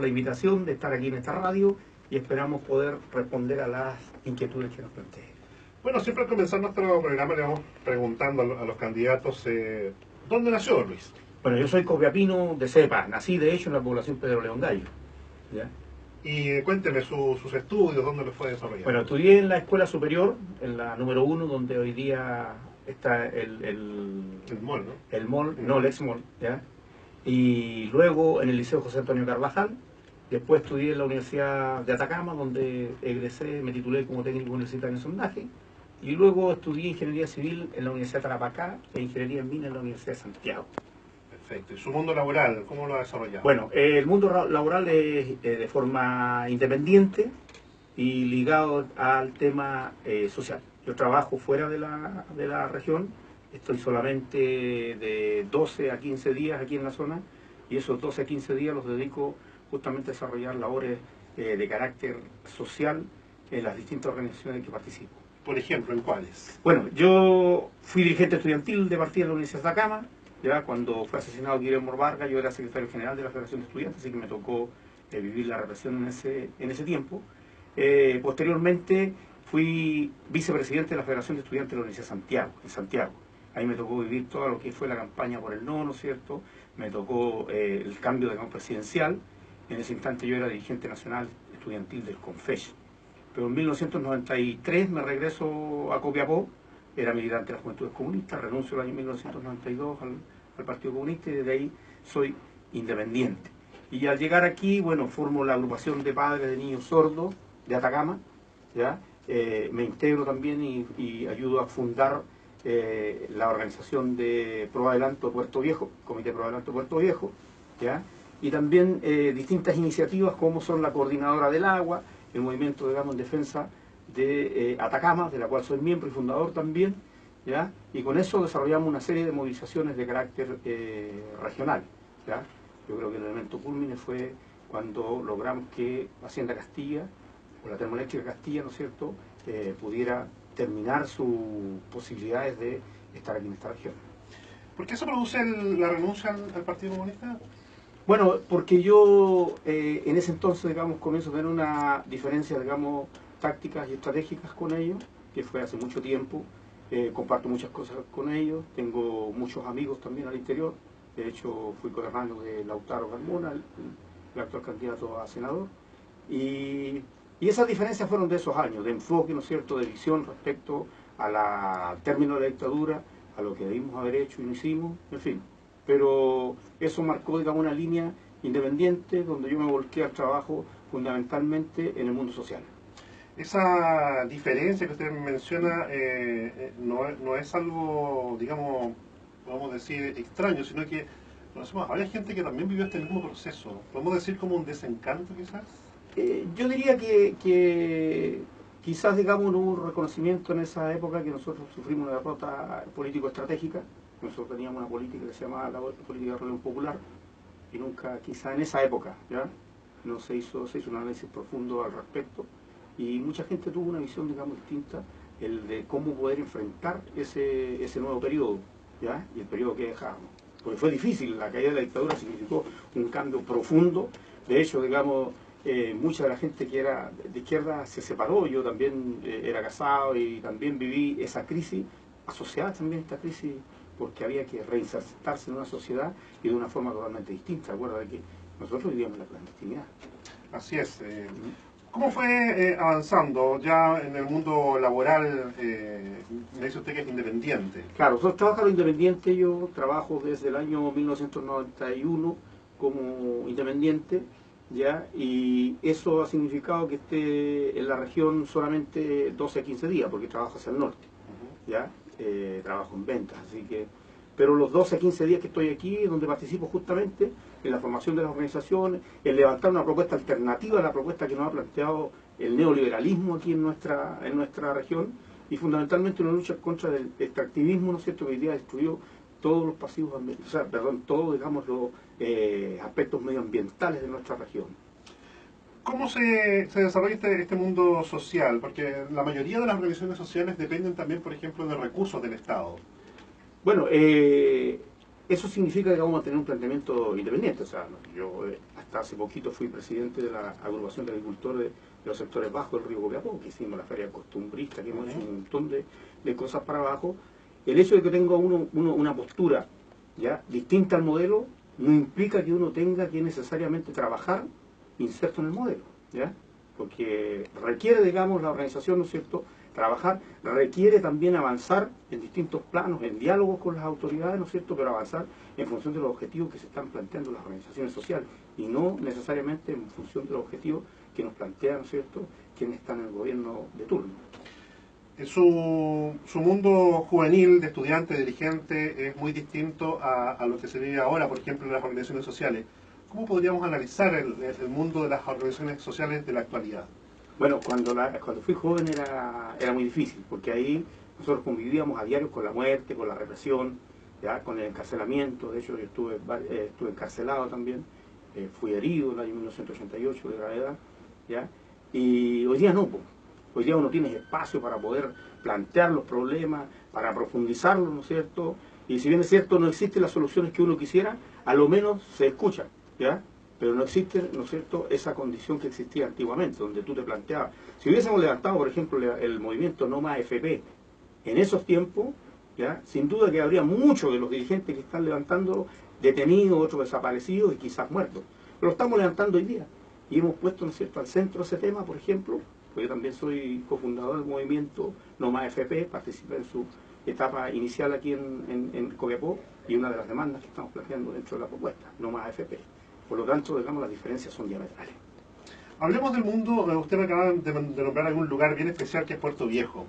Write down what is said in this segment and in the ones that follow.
por la invitación de estar aquí en esta radio y esperamos poder responder a las inquietudes que nos planteen. Bueno, siempre al comenzar nuestro programa le vamos preguntando a los candidatos ¿dónde nació Luis? Bueno, yo soy copiapino de cepa, nací de hecho en la población Pedro León Gallo. ¿Ya? Y cuénteme sus estudios, ¿dónde los fue desarrollando? Bueno, estudié en la escuela superior, en la número 1, donde hoy día está el mall, ¿no? El mall, no, el ex mall, ¿ya? Y luego en el Liceo José Antonio Carvajal. Después estudié en la Universidad de Atacama, donde egresé, me titulé como técnico universitario en sondaje. Y luego estudié Ingeniería Civil en la Universidad de Tarapacá e Ingeniería en Minas en la Universidad de Santiago. Perfecto. ¿Y su mundo laboral, cómo lo ha desarrollado? Bueno, el mundo laboral es de forma independiente y ligado al tema social. Yo trabajo fuera de la región, estoy solamente de 12 a 15 días aquí en la zona, y esos 12 a 15 días los dedico justamente a desarrollar labores de carácter social en las distintas organizaciones en que participo. Por ejemplo, ¿en cuáles? Bueno, yo fui dirigente estudiantil de partida de la Universidad de Atacama. Ya cuando fue asesinado Guillermo Vargas, yo era secretario general de la Federación de Estudiantes, así que me tocó vivir la represión en ese tiempo. Posteriormente fui vicepresidente de la Federación de Estudiantes de la Universidad de Santiago, en Santiago. Ahí me tocó vivir todo lo que fue la campaña por el no, ¿no es cierto? Me tocó el cambio de campo presidencial. En ese instante yo era dirigente nacional estudiantil del CONFES. Pero en 1993 me regreso a Copiapó, era militante de las Juventudes Comunistas, renuncio el año 1992 al Partido Comunista y desde ahí soy independiente. Y al llegar aquí, bueno, formo la agrupación de padres de niños sordos de Atacama, ¿ya? Me integro también y ayudo a fundar la organización de Pro Adelanto Puerto Viejo, Comité Pro Adelanto Puerto Viejo, ¿ya? Y también distintas iniciativas como son la Coordinadora del Agua, el movimiento, digamos, en defensa de Atacama, de la cual soy miembro y fundador también, ¿ya? Y con eso desarrollamos una serie de movilizaciones de carácter regional, ¿ya? Yo creo que el elemento culmine fue cuando logramos que Hacienda Castilla, o la Termoeléctrica Castilla, ¿no es cierto?, pudiera terminar sus posibilidades de estar aquí en esta región. ¿Por qué se produce la renuncia al Partido Comunista? Bueno, porque yo en ese entonces, digamos, comienzo a tener una diferencia, digamos, tácticas y estratégicas con ellos, que fue hace mucho tiempo. Comparto muchas cosas con ellos, tengo muchos amigos también al interior. De hecho, fui coterráneo de Lautaro Carmona, el actual candidato a senador. Y esas diferencias fueron de esos años, de enfoque, ¿no es cierto?, de visión respecto al término de la dictadura, a lo que debimos haber hecho y no hicimos, en fin. Pero eso marcó, digamos, una línea independiente donde yo me volqué al trabajo fundamentalmente en el mundo social. Esa diferencia que usted menciona no es algo, digamos, podemos decir, extraño, sino que conocemos a varias gente que también vivió este mismo proceso. ¿Podemos decir como un desencanto quizás? Yo diría que quizás, digamos, no hubo un reconocimiento en esa época que nosotros sufrimos una derrota político-estratégica. Nosotros teníamos una política que se llamaba la política de religión popular y nunca, quizá en esa época, ¿ya?, no se hizo un análisis profundo al respecto y mucha gente tuvo una visión, digamos, distinta, el de cómo poder enfrentar ese nuevo periodo, ¿ya?, y el periodo que dejábamos. Porque fue difícil, la caída de la dictadura significó un cambio profundo. De hecho, digamos, mucha de la gente que era de izquierda se separó. Yo también era casado y también viví esa crisis, asociada también a esta crisis, porque había que reinsertarse en una sociedad y de una forma totalmente distinta. Recuerda que nosotros vivíamos en la clandestinidad. Así es. ¿Cómo fue avanzando ya en el mundo laboral? Me dice usted que es independiente. Claro, nosotros trabajamos independiente. Yo trabajo desde el año 1991 como independiente, ¿ya? Y eso ha significado que esté en la región solamente 12 a 15 días, porque trabajo hacia el norte, ¿ya? Trabajo en ventas, así que... Pero los 12 a 15 días que estoy aquí, es donde participo justamente en la formación de las organizaciones, en levantar una propuesta alternativa a la propuesta que nos ha planteado el neoliberalismo aquí en nuestra región, y fundamentalmente una lucha contra el extractivismo, ¿no es cierto?, que hoy día destruyó todos los pasivos, o sea, perdón, todos, digamos, los aspectos medioambientales de nuestra región. ¿Cómo se desarrolla este mundo social? Porque la mayoría de las organizaciones sociales dependen también, por ejemplo, de recursos del Estado. Bueno, eso significa que vamos a tener un planteamiento independiente. O sea, yo hasta hace poquito fui presidente de la agrupación de agricultores de los sectores bajos del río Copiapó, que hicimos la feria costumbrista, que hemos hecho un montón de cosas para abajo. El hecho de que tenga una postura ya distinta al modelo no implica que uno tenga que necesariamente trabajar inserto en el modelo, ¿ya? Porque requiere, digamos, la organización, ¿no es cierto?, trabajar, requiere también avanzar en distintos planos, en diálogos con las autoridades, ¿no es cierto?, pero avanzar en función de los objetivos que se están planteando las organizaciones sociales y no necesariamente en función de los objetivos que nos plantean, ¿no es cierto?, quienes están en el gobierno de turno. Su mundo juvenil, de estudiante, de dirigente, es muy distinto a lo que se vive ahora, por ejemplo, en las organizaciones sociales. ¿Cómo podríamos analizar el mundo de las organizaciones sociales de la actualidad? Bueno, cuando fui joven era muy difícil, porque ahí nosotros convivíamos a diario con la muerte, con la represión, ya con el encarcelamiento. De hecho, yo estuve encarcelado también, fui herido en el año 1988 de gravedad, ¿ya? Y hoy día no, pues. Hoy día uno tiene espacio para poder plantear los problemas, para profundizarlos, ¿no es cierto? Y si bien es cierto, no existen las soluciones que uno quisiera, a lo menos se escuchan, ¿ya? Pero no existe, ¿no es cierto?, esa condición que existía antiguamente, donde tú te planteabas. Si hubiésemos levantado, por ejemplo, el movimiento No Más FP en esos tiempos, ¿ya?, sin duda que habría muchos de los dirigentes que están levantando detenidos, otros desaparecidos y quizás muertos. Pero lo estamos levantando hoy día. Y hemos puesto, ¿no es cierto?, al centro ese tema, por ejemplo, porque yo también soy cofundador del movimiento No Más FP, participé en su etapa inicial aquí en Copiapó, y una de las demandas que estamos planteando dentro de la propuesta, No Más FP. Por lo tanto, digamos, las diferencias son diametrales. Hablemos del mundo. Usted me acaba de nombrar algún lugar bien especial que es Puerto Viejo.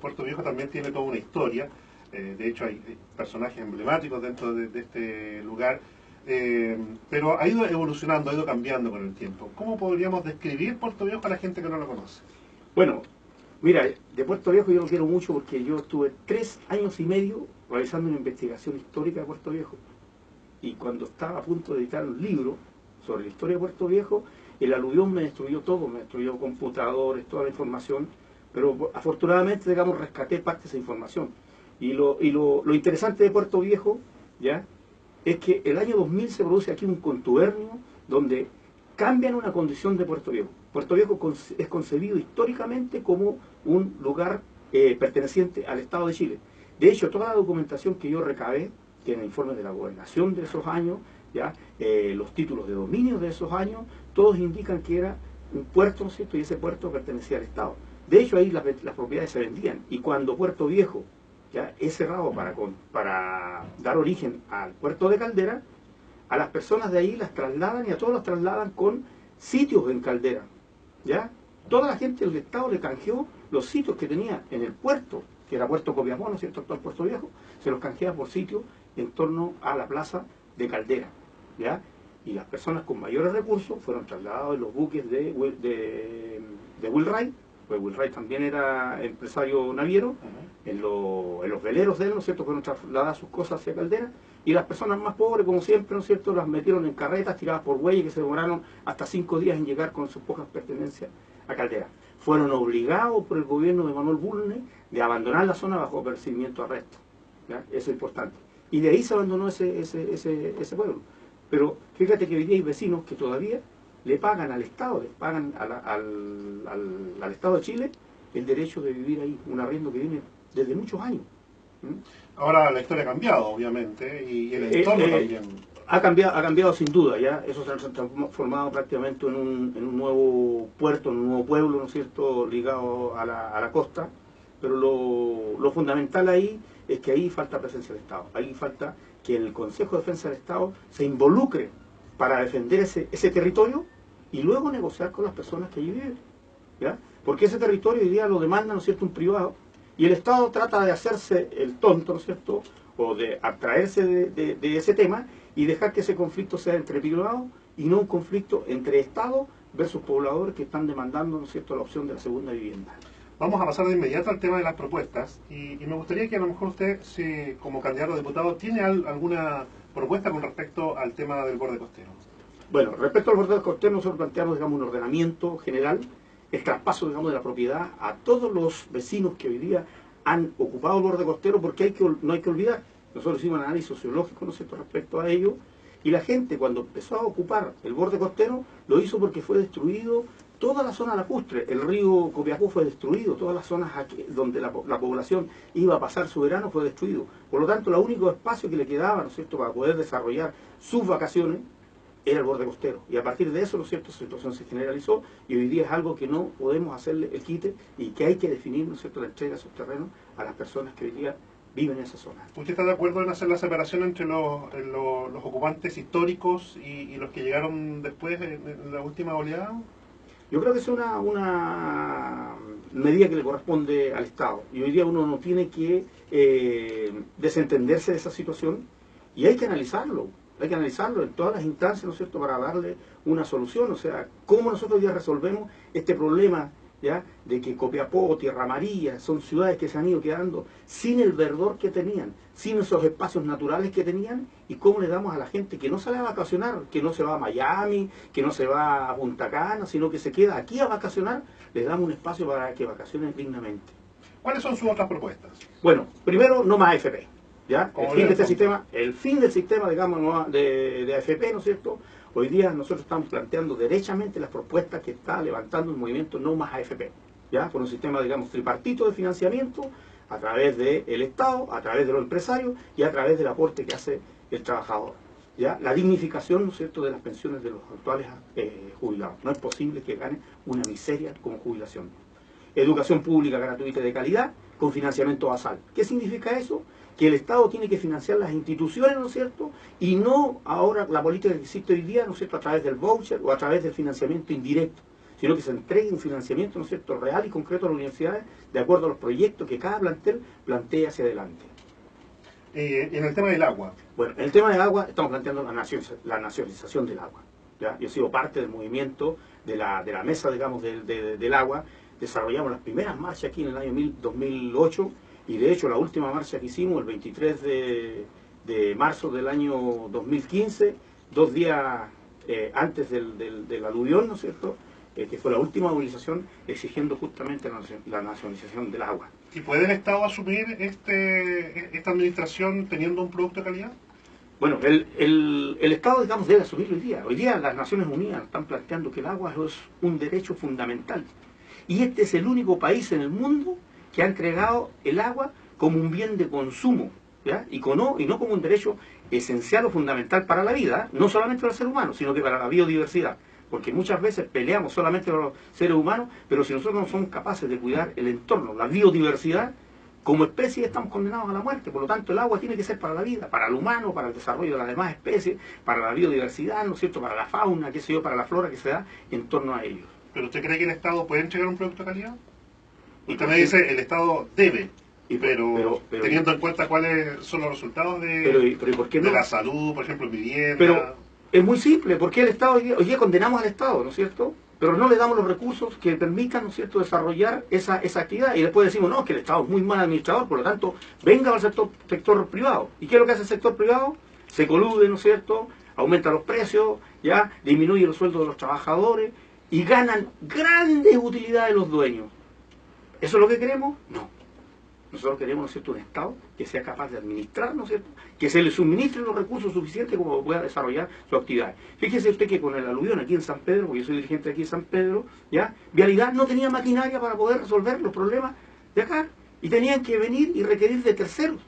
Puerto Viejo también tiene toda una historia. De hecho, hay personajes emblemáticos dentro de este lugar. Pero ha ido evolucionando, ha ido cambiando con el tiempo. ¿Cómo podríamos describir Puerto Viejo a la gente que no lo conoce? Bueno, mira, de Puerto Viejo yo lo quiero mucho porque yo estuve 3 años y medio realizando una investigación histórica de Puerto Viejo. Y cuando estaba a punto de editar un libro sobre la historia de Puerto Viejo, el aluvión me destruyó todo, me destruyó computadores, toda la información, pero afortunadamente, digamos, rescaté parte de esa información. Y lo interesante de Puerto Viejo, ¿ya?, es que el año 2000 se produce aquí un contubernio donde cambian una condición de Puerto Viejo. Puerto Viejo es concebido históricamente como un lugar perteneciente al Estado de Chile. De hecho, toda la documentación que yo recabé, tiene informes de la gobernación de esos años, ¿ya?, los títulos de dominio de esos años, todos indican que era un puerto, ¿no es cierto?, y ese puerto pertenecía al Estado. De hecho, ahí las propiedades se vendían, y cuando Puerto Viejo ya es cerrado para dar origen al puerto de Caldera, a las personas de ahí las trasladan, y a todos las trasladan con sitios en Caldera, ¿ya? Toda la gente del Estado le canjeó los sitios que tenía en el puerto, que era Puerto Copiapó, ¿no es cierto?, actual Puerto Viejo, se los canjea por sitios en torno a la plaza de Caldera, ¿ya? Y las personas con mayores recursos fueron trasladados en los buques de Will Wright, pues Will Wright también era empresario naviero, en los veleros de él, ¿no es cierto?, fueron trasladadas sus cosas hacia Caldera, y las personas más pobres, como siempre, ¿no es cierto?, las metieron en carretas tiradas por bueyes que se demoraron hasta 5 días en llegar con sus pocas pertenencias a Caldera. Fueron obligados por el gobierno de Manuel Bulnes de abandonar la zona bajo percibimiento de arresto, ¿ya? Eso es importante. Y de ahí se abandonó ese pueblo. Pero fíjate que hoy día hay vecinos que todavía le pagan al Estado, le pagan al Estado de Chile el derecho de vivir ahí, un arriendo que viene desde muchos años. Ahora la historia ha cambiado, obviamente, y el entorno también. Ha cambiado sin duda, ya. Eso se ha transformado prácticamente en un nuevo puerto, en un nuevo pueblo, ¿no es cierto?, ligado a la costa. Pero lo fundamental ahí es que ahí falta presencia del Estado. Ahí falta que el Consejo de Defensa del Estado se involucre para defender ese territorio y luego negociar con las personas que allí viven, ¿ya? Porque ese territorio hoy día lo demanda, ¿no es cierto?, un privado, y el Estado trata de hacerse el tonto, ¿no es cierto?, o de abstraerse de ese tema y dejar que ese conflicto sea entre privados y no un conflicto entre Estado versus pobladores que están demandando, ¿no es cierto?, la opción de la segunda vivienda. Vamos a pasar de inmediato al tema de las propuestas, y me gustaría que a lo mejor usted, si como candidato a diputado, tiene alguna propuesta con respecto al tema del borde costero. Bueno, respecto al borde costero, nosotros planteamos, digamos, un ordenamiento general, el traspaso, digamos, de la propiedad a todos los vecinos que hoy día han ocupado el borde costero, porque no hay que olvidar, nosotros hicimos un análisis sociológico, ¿no es cierto?, respecto a ello, y la gente cuando empezó a ocupar el borde costero, lo hizo porque fue destruido toda la zona lacustre, el río Copiapó fue destruido, todas las zonas aquí, donde la población iba a pasar su verano fue destruido. Por lo tanto, el único espacio que le quedaba, ¿no es cierto?, para poder desarrollar sus vacaciones era el borde costero. Y a partir de eso, ¿no es cierto?, esa situación se generalizó y hoy día es algo que no podemos hacerle el quite y que hay que definir, ¿no es cierto?, la entrega de esos terrenos a las personas que hoy día viven en esa zona. ¿Usted está de acuerdo en hacer la separación entre los ocupantes históricos y los que llegaron después en la última oleada? Yo creo que es una medida que le corresponde al Estado. Y hoy día uno no tiene que desentenderse de esa situación y hay que analizarlo en todas las instancias, ¿no es cierto?, para darle una solución. O sea, cómo nosotros ya resolvemos este problema, ¿ya?, de que Copiapó, Tierra Amarilla, son ciudades que se han ido quedando sin el verdor que tenían, sin esos espacios naturales que tenían, y cómo le damos a la gente que no sale a vacacionar, que no se va a Miami, que no se va a Punta Cana, sino que se queda aquí a vacacionar, les damos un espacio para que vacacionen dignamente. ¿Cuáles son sus otras propuestas? Bueno, primero, no más AFP, ¿ya? El fin del sistema, digamos, de AFP, ¿no es cierto? Hoy día nosotros estamos planteando derechamente las propuestas que está levantando el movimiento No Más AFP, ¿ya? Por un sistema, digamos, tripartito de financiamiento a través del Estado, a través de los empresarios y a través del aporte que hace el trabajador, ¿ya? La dignificación, ¿no es cierto?, de las pensiones de los actuales jubilados. No es posible que ganen una miseria como jubilación. Educación pública gratuita y de calidad con financiamiento basal. ¿Qué significa eso? Que el Estado tiene que financiar las instituciones, ¿no es cierto?, y no ahora la política que existe hoy día, ¿no es cierto?, a través del voucher o a través del financiamiento indirecto, sino que se entregue un financiamiento, ¿no es cierto?, real y concreto a las universidades de acuerdo a los proyectos que cada plantel plantee hacia adelante. En el tema del agua. Bueno, en el tema del agua estamos planteando la nacionalización del agua, ¿ya? Yo he sido parte del movimiento de la mesa, digamos, del agua. Desarrollamos las primeras marchas aquí en el año 2008 y de hecho la última marcha que hicimos el 23 de marzo del año 2015, 2 días antes del aluvión, ¿no es cierto?, que fue la última movilización exigiendo justamente la nacionalización del agua. ¿Y puede el Estado asumir esta administración teniendo un producto de calidad? Bueno, el Estado, digamos, debe asumir hoy día. Hoy día las Naciones Unidas están planteando que el agua es un derecho fundamental. Y este es el único país en el mundo que ha entregado el agua como un bien de consumo, ¿ya? Y no como un derecho esencial o fundamental para la vida, no solamente para el ser humano, sino que para la biodiversidad. Porque muchas veces peleamos solamente por los seres humanos, pero si nosotros no somos capaces de cuidar el entorno, la biodiversidad, como especie estamos condenados a la muerte. Por lo tanto, el agua tiene que ser para la vida, para el humano, para el desarrollo de las demás especies, para la biodiversidad, ¿no es cierto?, para la fauna, qué sé yo, para la flora que se da en torno a ellos. ¿Pero usted cree que el Estado puede entregar un producto de calidad? Usted me dice, el Estado debe, pero teniendo en cuenta cuáles son los resultados de la salud, por ejemplo, vivienda... Pero es muy simple, porque el Estado, hoy día condenamos al Estado, ¿no es cierto?, pero no le damos los recursos que permitan, ¿no es cierto?, desarrollar esa actividad. Y después decimos, no, que el Estado es muy mal administrador, por lo tanto, venga al sector privado. ¿Y qué es lo que hace el sector privado? Se colude, ¿no es cierto?, aumenta los precios, ya disminuye los sueldos de los trabajadores y ganan grandes utilidades los dueños. ¿Eso es lo que queremos? No. Nosotros queremos, ¿no es cierto?, un Estado que sea capaz de administrar, ¿no es cierto?, que se le suministren los recursos suficientes como pueda desarrollar su actividad. Fíjese usted que con el aluvión aquí en San Pedro, porque yo soy dirigente aquí en San Pedro, ¿ya?, Vialidad no tenía maquinaria para poder resolver los problemas de acá y tenían que venir y requerir de terceros.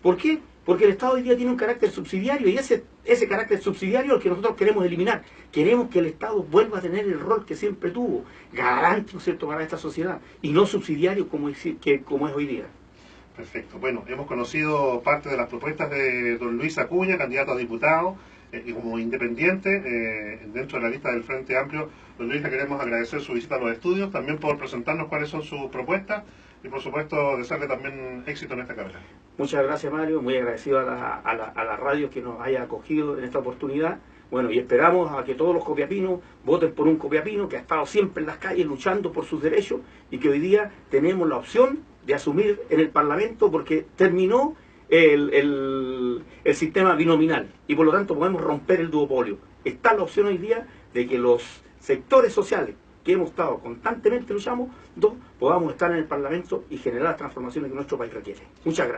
¿Por qué? Porque el Estado hoy día tiene un carácter subsidiario y ese carácter subsidiario es el que nosotros queremos eliminar. Queremos que el Estado vuelva a tener el rol que siempre tuvo, garante, ¿no es cierto?, para esta sociedad y no subsidiario como es hoy día. Perfecto. Bueno, hemos conocido parte de las propuestas de don Luis Acuña, candidato a diputado, y como independiente, dentro de la lista del Frente Amplio. Don Luis, le queremos agradecer su visita a los estudios, también por presentarnos cuáles son sus propuestas, y por supuesto desearle también éxito en esta carrera. Muchas gracias, Mario, muy agradecido a la radio que nos haya acogido en esta oportunidad. Bueno, y esperamos a que todos los copiapinos voten por un copiapino que ha estado siempre en las calles luchando por sus derechos y que hoy día tenemos la opción de asumir en el Parlamento porque terminó el sistema binominal y por lo tanto podemos romper el duopolio. Está la opción hoy día de que los sectores sociales que hemos estado constantemente luchando, podamos estar en el Parlamento y generar las transformaciones que nuestro país requiere. Muchas gracias.